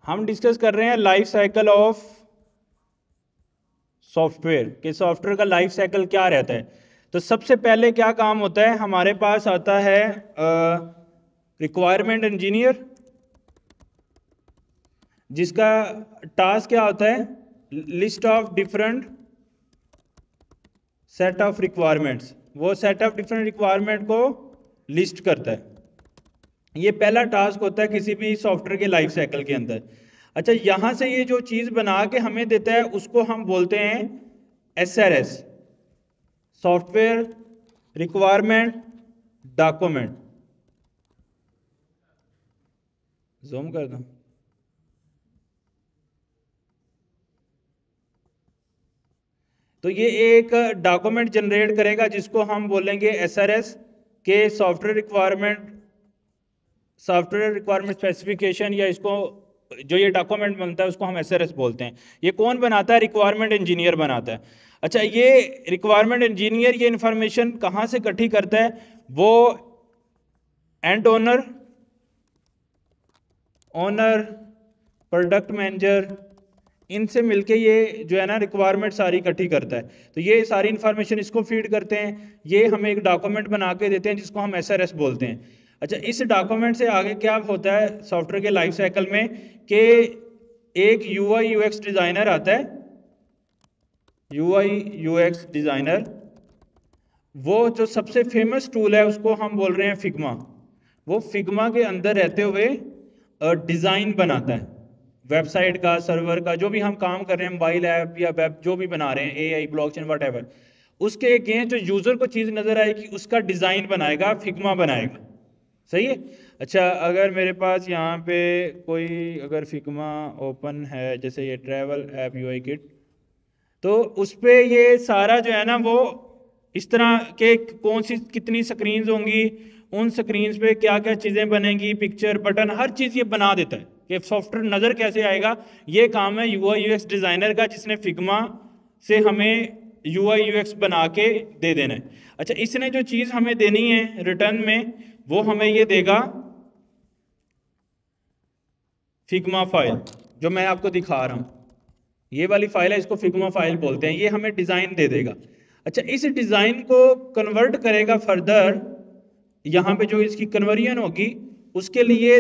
हम डिस्कस कर रहे हैं लाइफ साइकिल ऑफ सॉफ्टवेयर कि सॉफ्टवेयर का लाइफ साइकिल क्या रहता है। तो सबसे पहले क्या काम होता है, हमारे पास आता है रिक्वायरमेंट इंजीनियर, जिसका टास्क क्या होता है, list of different set of requirements, वो सेट ऑफ डिफरेंट रिक्वायरमेंट को लिस्ट करता है। ये पहला टास्क होता है किसी भी सॉफ्टवेयर के लाइफ साइकिल के अंदर। अच्छा, यहां से ये जो चीज बना के हमें देता है उसको हम बोलते हैं SRS, software requirement document. Zoom कर दो। तो ये एक डॉक्यूमेंट जनरेट करेगा जिसको हम बोलेंगे SRS के सॉफ्टवेयर रिक्वायरमेंट स्पेसिफिकेशन, या इसको जो ये डॉक्यूमेंट बनता है उसको हम SRS बोलते हैं। ये कौन बनाता है? रिक्वायरमेंट इंजीनियर बनाता है। अच्छा, ये रिक्वायरमेंट इंजीनियर ये इंफॉर्मेशन कहाँ से इकट्ठी करता है? वो एंड ओनर, प्रोडक्ट मैनेजर, इनसे मिलके ये जो है ना रिक्वायरमेंट सारी इकट्ठी करता है। तो ये सारी इंफॉर्मेशन इसको फीड करते हैं, ये हमें एक डॉक्यूमेंट बना के देते हैं जिसको हम SRS बोलते हैं। अच्छा, इस डॉक्यूमेंट से आगे क्या होता है सॉफ्टवेयर के लाइफ साइकिल में कि एक UI UX डिज़ाइनर आता है। UI UX डिज़ाइनर, वो जो सबसे फेमस टूल है उसको हम बोल रहे हैं फिग्मा। वो फिग्मा के अंदर रहते हुए डिज़ाइन बनाता है वेबसाइट का, सर्वर का, जो भी हम काम कर रहे हैं, मोबाइल ऐप या वेब जो भी बना रहे हैं, AI ब्लॉकचेन व्हाटएवर, उसके अगेंस्ट जो यूज़र को चीज़ नज़र आएगी उसका डिज़ाइन बनाएगा फिग्मा बनाएगा। सही है। अच्छा, अगर मेरे पास यहाँ पे कोई अगर फिग्मा ओपन है, जैसे ये ट्रैवल ऐप UI किट, तो उस पर ये सारा जो है ना वो इस तरह के कौन सी कितनी स्क्रीन्स होंगी, उन स्क्रीन्स पे क्या क्या चीज़ें बनेंगी, पिक्चर, बटन, हर चीज़ ये बना देता है कि सॉफ्टवेयर नज़र कैसे आएगा। ये काम है UI UX डिज़ाइनर का, जिसने फिग्मा से हमें UI UX बना के दे देना है। अच्छा, इसने जो चीज़ हमें देनी है रिटर्न में, वो हमें ये देगा फिग्मा फाइल, जो मैं आपको दिखा रहा हूँ। ये वाली फाइल है, इसको फिग्मा फाइल बोलते हैं। ये हमें डिज़ाइन दे देगा। अच्छा, इस डिज़ाइन को कन्वर्ट करेगा फर्दर, यहाँ पे जो इसकी कन्वर्जन होगी उसके लिए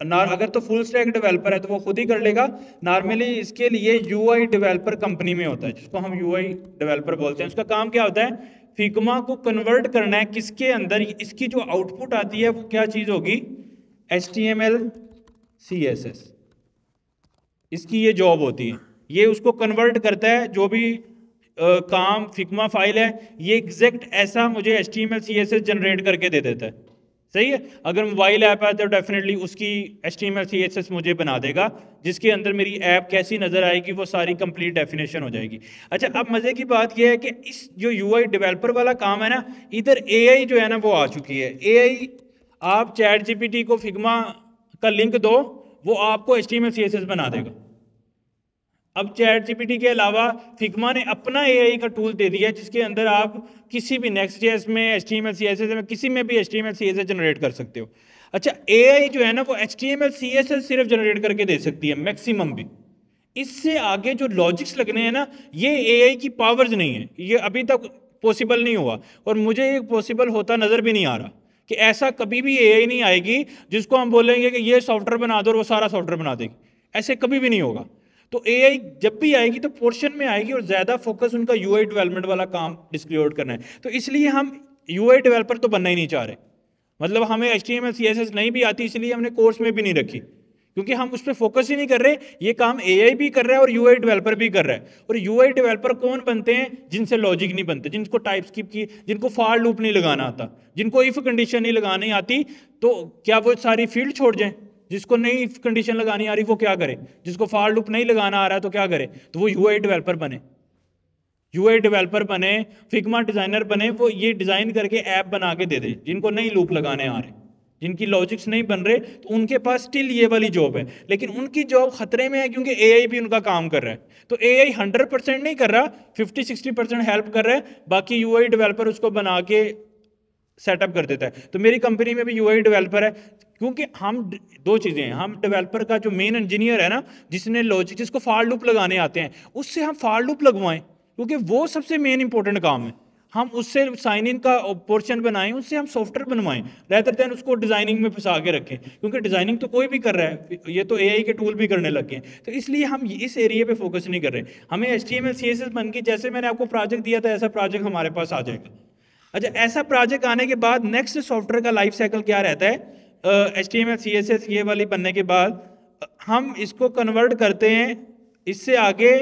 अगर तो फुल स्टैक डेवलपर है तो वो खुद ही कर लेगा। नॉर्मली इसके लिए UI डेवलपर कंपनी में होता है, जिसको हम UI डेवलपर बोलते हैं। उसका काम क्या होता है? फिग्मा को कन्वर्ट करना है किसके अंदर, इसकी जो आउटपुट आती है वो क्या चीज़ होगी? HTML CSS, इसकी ये जॉब होती है। ये उसको कन्वर्ट करता है, जो भी काम फिग्मा फाइल है ये एग्जैक्ट ऐसा मुझे HTML CSS जनरेट करके दे देता है। सही है। अगर मोबाइल ऐप है तो डेफिनेटली उसकी HTML CSS मुझे बना देगा, जिसके अंदर मेरी ऐप कैसी नज़र आएगी वो सारी कंप्लीट डेफिनेशन हो जाएगी। अच्छा, अब मज़े की बात यह है कि इस जो UI डेवलपर वाला काम है ना, इधर AI जो है ना वो आ चुकी है। AI, आप ChatGPT को फिग्मा का लिंक दो, वो आपको HTML CSS बना देगा। अब ChatGPT के अलावा फिग्मा ने अपना AI का टूल दे दिया है, जिसके अंदर आप किसी भी Next.js में, HTML CSS में, किसी में भी HTML CSS जनरेट कर सकते हो। अच्छा, AI जो है ना वो HTML CSS सिर्फ जनरेट करके दे सकती है मैक्सिमम भी। इससे आगे जो लॉजिक्स लगने हैं ना, ये AI की पावर्स नहीं है, ये अभी तक पॉसिबल नहीं हुआ, और मुझे ये पॉसिबल होता नज़र भी नहीं आ रहा कि ऐसा कभी भी AI नहीं आएगी जिसको हम बोलेंगे कि ये सॉफ्टवेयर बना दो और वो सारा सॉफ्टवेयर बना देगी। ऐसे कभी भी नहीं होगा। तो AI जब भी आएगी तो पोर्शन में आएगी, और ज़्यादा फोकस उनका UI डेवलपमेंट वाला काम डिस्क्लोज करना है। तो इसलिए हम UI डेवलपर तो बनना ही नहीं चाह रहे। मतलब हमें HTML CSS नहीं भी आती, इसलिए हमने कोर्स में भी नहीं रखी, क्योंकि हम उस पर फोकस ही नहीं कर रहे। ये काम AI भी कर रहा है और UI डेवलपर भी कर रहा है। और UI डेवलपर कौन बनते हैं? जिनसे लॉजिक नहीं बनते, जिनको टाइपस्क्रिप्ट की, जिनको फॉर लूप नहीं लगाना आता, जिनको इफ कंडीशन नहीं लगानी आती, तो क्या वो सारी फील्ड छोड़ जाएं? जिसको नहीं कंडीशन लगानी आ रही वो क्या करे? जिसको फॉर लूप नहीं लगाना आ रहा है तो क्या करे? तो वो UI डेवलपर बने, फिग्मा डिजाइनर बने, वो ये डिजाइन करके ऐप बना के दे दे। जिनको नहीं लूप लगाने आ रहे, जिनकी लॉजिक्स नहीं बन रहे, तो उनके पास स्टिल ये वाली जॉब है। लेकिन उनकी जॉब खतरे में है, क्योंकि AI भी उनका काम कर रहा है। तो AI 100% नहीं कर रहा, 50-60% हेल्प कर रहा है, बाकी UI डेवलपर उसको बना के सेटअप कर देता है। तो मेरी कंपनी में भी UI डेवलपर है, क्योंकि हम दो चीज़ें हैं, हम डेवलपर का जो मेन इंजीनियर है ना, जिसने लॉजिक, जिसको फार लूप लगाने आते हैं, उससे हम फार लूप लगवाएं, क्योंकि वो सबसे मेन इंपॉर्टेंट काम है। हम उससे साइन इन का पोर्शन बनाएं, उससे हम सॉफ्टवेयर बनवाएं, रेदर देन उसको डिजाइनिंग में फंसा के रखें, क्योंकि डिजाइनिंग तो कोई भी कर रहा है, ये तो एआई के टूल भी करने लग गए हैं। तो इसलिए हम इस एरिया पे फोकस नहीं कर रहे। हमें HTML CSS बन के, जैसे मैंने आपको प्रोजेक्ट दिया था, ऐसा प्रोजेक्ट हमारे पास आ जाएगा। अच्छा, ऐसा प्रोजेक्ट आने के बाद नेक्स्ट सॉफ्टवेयर का लाइफ साइकिल क्या रहता है? HTML CSS ये वाली बनने के बाद हम इसको कन्वर्ट करते हैं, इससे आगे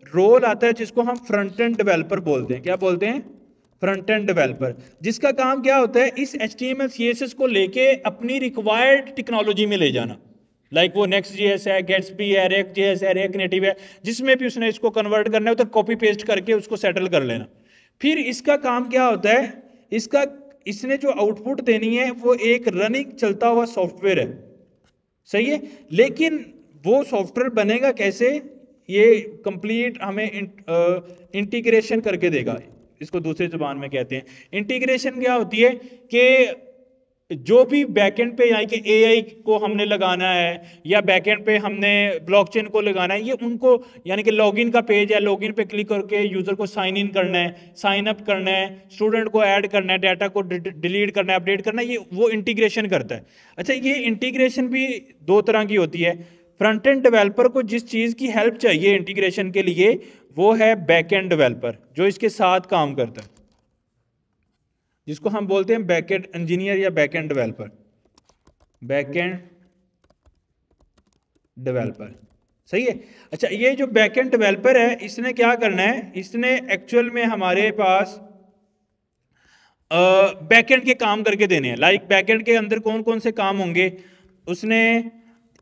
रोल आता है जिसको हम फ्रंट एंड डेवलपर बोलते हैं। क्या बोलते हैं? फ्रंट एंड डेवलपर, जिसका काम क्या होता है? इस HTML CSS को लेके अपनी रिक्वायर्ड टेक्नोलॉजी में ले जाना। लाइक वो Next.js है, Gatsby है, React.js है, React Native है, जिसमें भी उसने इसको कन्वर्ट करना है तो कॉपी पेस्ट करके उसको सेटल कर लेना। फिर इसका काम क्या होता है? इसने जो आउटपुट देनी है वो एक रनिंग चलता हुआ सॉफ्टवेयर है, सही है। लेकिन वो सॉफ्टवेयर बनेगा कैसे? ये कंप्लीट हमें इंटीग्रेशन करके देगा। इसको दूसरी जुबान में कहते हैं इंटीग्रेशन। क्या होती है कि जो भी बैकएंड पे यानी कि एआई को हमने लगाना है या बैकएंड पे हमने ब्लॉकचेन को लगाना है, ये उनको यानी कि लॉगिन का पेज है, लॉगिन पे क्लिक करके यूजर को साइन इन करना है, साइन अप करना है, स्टूडेंट को ऐड करना है, डाटा को डिलीट करना है, अपडेट करना है, ये वो इंटीग्रेशन करता है। अच्छा, ये इंटीग्रेशन भी दो तरह की होती है। फ्रंट एंड डेवलपर को जिस चीज़ की हेल्प चाहिए इंटीग्रेशन के लिए, वो है बैकएंड डेवलपर, जो इसके साथ काम करता है, जिसको हम बोलते हैं बैकएंड इंजीनियर या बैकएंड डेवलपर। बैकएंड डेवलपर, सही है। अच्छा, ये जो बैकएंड डेवलपर है, इसने क्या करना है? इसने एक्चुअल में हमारे पास बैकएंड के काम करके देने हैं। लाइक बैकएंड के अंदर कौन कौन से काम होंगे? उसने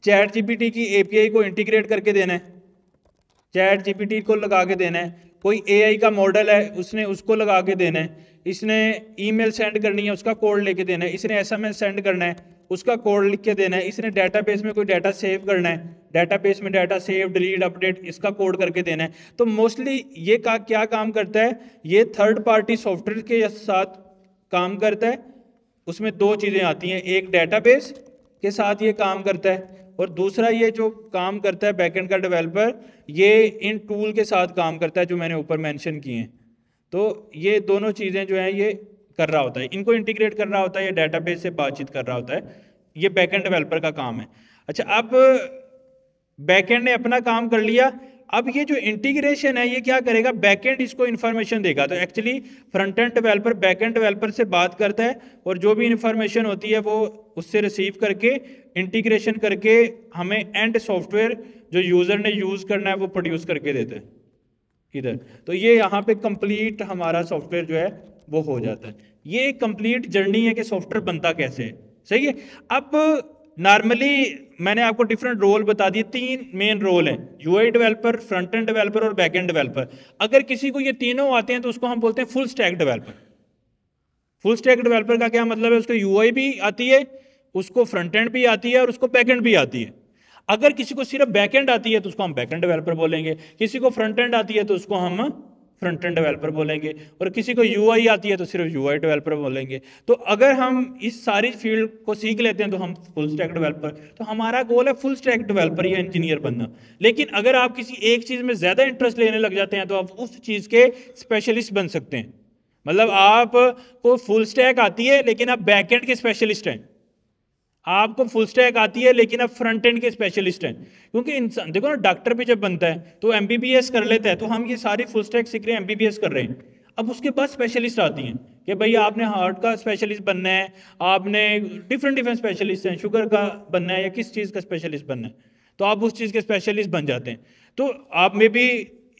चैट जीपीटी की एपीआई को इंटीग्रेट करके देना है, चैट जीपीटी को लगा के देना है। कोई एआई का मॉडल है, उसने उसको लगा के देना है। इसने ईमेल सेंड करनी है, उसका कोड लेके देना है। इसने एसएमएस सेंड करना है, उसका कोड लिख के देना है। इसने डेटाबेस में कोई डाटा सेव करना है, डेटाबेस में डाटा सेव, डिलीट, अपडेट, इसका कोड करके देना है। तो मोस्टली ये क्या काम करता है? ये थर्ड पार्टी सॉफ्टवेयर के साथ काम करता है। उसमें दो चीज़ें आती हैं, एक डेटाबेस के साथ ये काम करता है, और दूसरा ये जो काम करता है बैकएंड का डेवलपर, ये इन टूल के साथ काम करता है जो मैंने ऊपर मेंशन किए हैं। तो ये दोनों चीज़ें जो हैं ये कर रहा होता है, इनको इंटीग्रेट कर रहा होता है, या डेटाबेस से बातचीत कर रहा होता है। ये बैकएंड डेवलपर का काम है। अच्छा, अब बैकएंड ने अपना काम कर लिया। अब ये जो इंटीग्रेशन है, ये क्या करेगा? बैकएंड इसको इन्फॉर्मेशन देगा। तो actually front end developer backend developer से बात करता है, और जो भी इन्फॉर्मेशन होती है वो उससे रिसीव करके इंटीग्रेशन करके हमें एंड सॉफ्टवेयर जो यूज़र ने यूज़ करना है वो प्रोड्यूस करके देते हैं इधर। तो ये यहाँ पे कंप्लीट हमारा सॉफ्टवेयर जो है वो हो जाता है। ये एक कंप्लीट जर्नी है कि सॉफ्टवेयर बनता कैसे है, सही है। अब नॉर्मली मैंने आपको डिफरेंट रोल बता दिए, 3 मेन रोल हैं, UI developer, front end developer और बैक एंड डेवलपर। अगर किसी को ये तीनों आते हैं तो उसको हम बोलते हैं full stack developer. Full stack developer का क्या मतलब है? उसको यूआई भी आती है, उसको फ्रंट एंड भी आती है, और उसको बैक एंड भी आती है। अगर किसी को सिर्फ बैक एंड आती है तो उसको हम बैक एंड डेवलपर बोलेंगे, किसी को फ्रंट एंड आती है तो उसको हम फ्रंट एंड डेवलपर बोलेंगे, और किसी को यूआई आती है तो सिर्फ यूआई डेवलपर बोलेंगे। तो अगर हम इस सारी फील्ड को सीख लेते हैं तो हम फुल स्टैक डेवलपर, तो हमारा गोल है फुल स्टैक डेवलपर या इंजीनियर बनना। लेकिन अगर आप किसी एक चीज़ में ज़्यादा इंटरेस्ट लेने लग जाते हैं तो आप उस चीज़ के स्पेशलिस्ट बन सकते हैं। मतलब आपको फुल स्टैक आती है लेकिन आप बैक एंड के स्पेशलिस्ट हैं, आपको फुल स्टैक आती है लेकिन आप फ्रंट एंड के स्पेशलिस्ट हैं। क्योंकि इंसान देखो ना, डॉक्टर भी जब बनता है तो एमबीबीएस कर लेता है, तो हम ये सारी फुल स्टैक सीख रहे हैं, एमबीबीएस कर रहे हैं। अब उसके बाद स्पेशलिस्ट आती हैं कि भाई आपने हार्ट का स्पेशलिस्ट बनना है, आपने डिफरेंट स्पेशलिस्ट हैं, शुगर का बनना है या किस चीज़ का स्पेशलिस्ट बनना है, तो आप उस चीज़ के स्पेशलिस्ट बन जाते हैं। तो आप में भी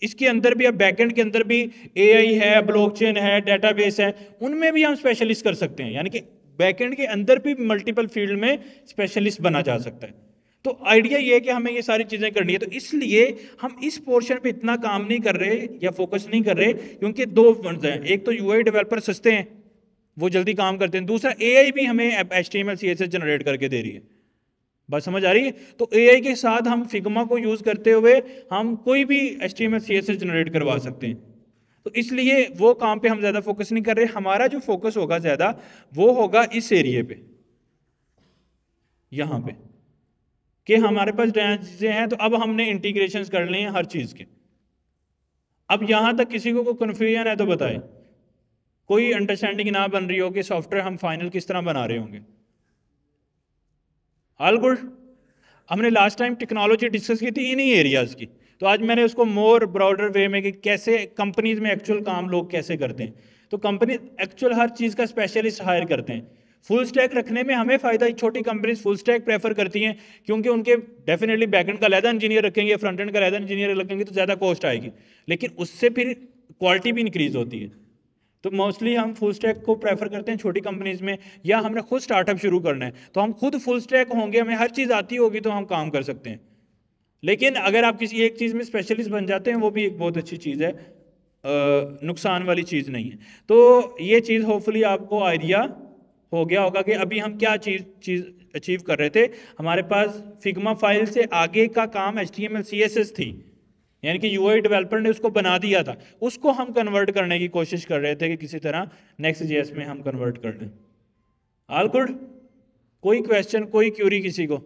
इसके अंदर भी, अब बैकएंड के अंदर भी एआई है, ब्लॉकचेन है, डेटाबेस है, उनमें भी हम स्पेशलिस्ट कर सकते हैं। यानी कि बैकएंड के अंदर भी मल्टीपल फील्ड में स्पेशलिस्ट बना जा सकता है। तो आइडिया ये है कि हमें ये सारी चीज़ें करनी है। तो इसलिए हम इस पोर्शन पे इतना काम नहीं कर रहे या फोकस नहीं कर रहे, क्योंकि दो फंड्स हैं, एक तो यूआई डेवलपर सस्ते हैं, वो जल्दी काम करते हैं, दूसरा एआई भी हमें HTML CSS जनरेट करके दे रही है। बात समझ आ रही है? तो एआई के साथ हम फिग्मा को यूज़ करते हुए हम कोई भी HTML CSS जनरेट करवा सकते हैं। तो इसलिए वो काम पे हम ज़्यादा फोकस नहीं कर रहे। हमारा जो फोकस होगा ज़्यादा वो होगा इस एरिए पे। यहाँ पे कि हमारे पास चीज़ें हैं, तो अब हमने इंटीग्रेशंस कर लिए हैं हर चीज़ के। अब यहाँ तक किसी को कोई कन्फ्यूजन है तो बताए, कोई अंडरस्टैंडिंग ना बन रही हो कि सॉफ्टवेयर हम फाइनल किस तरह बना रहे होंगे। All good. हमने लास्ट टाइम टेक्नोलॉजी डिस्कस की थी इन्हीं एरियाज़ की, तो आज मैंने उसको मोर ब्रॉडर वे में कि कैसे कंपनीज में एक्चुअल काम लोग कैसे करते हैं। तो कंपनी एक्चुअल हर चीज़ का स्पेशलिस्ट हायर करते हैं। फुल स्टैक रखने में हमें फ़ायदा, छोटी कंपनीज फुल स्टैक प्रेफर करती हैं क्योंकि उनके डेफिनेटली बैकएंड का अलग इंजीनियर रखेंगे, फ्रंट एंड का अलग इंजीनियर रखेंगे तो ज़्यादा कॉस्ट आएगी, लेकिन उससे फिर क्वालिटी भी इंक्रीज होती है। तो मोस्टली हम फुल स्टैक को प्रेफर करते हैं छोटी कंपनीज में, या हमने खुद स्टार्टअप शुरू करना है तो हम खुद फुल स्टैक होंगे, हमें हर चीज़ आती होगी तो हम काम कर सकते हैं। लेकिन अगर आप किसी एक चीज़ में स्पेशलिस्ट बन जाते हैं वो भी एक बहुत अच्छी चीज़ है, नुकसान वाली चीज़ नहीं है। तो ये चीज़ होपफुली आपको आइडिया हो गया होगा कि अभी हम क्या चीज़ अचीव कर रहे थे। हमारे पास फिग्मा फाइल से आगे का काम HTML CSS थी, यानी कि UI डेवलपर ने उसको बना दिया था, उसको हम कन्वर्ट करने की कोशिश कर रहे थे कि किसी तरह Next.js में हम कन्वर्ट कर लें। All good. कोई क्वेश्चन, कोई क्यूरी किसी को?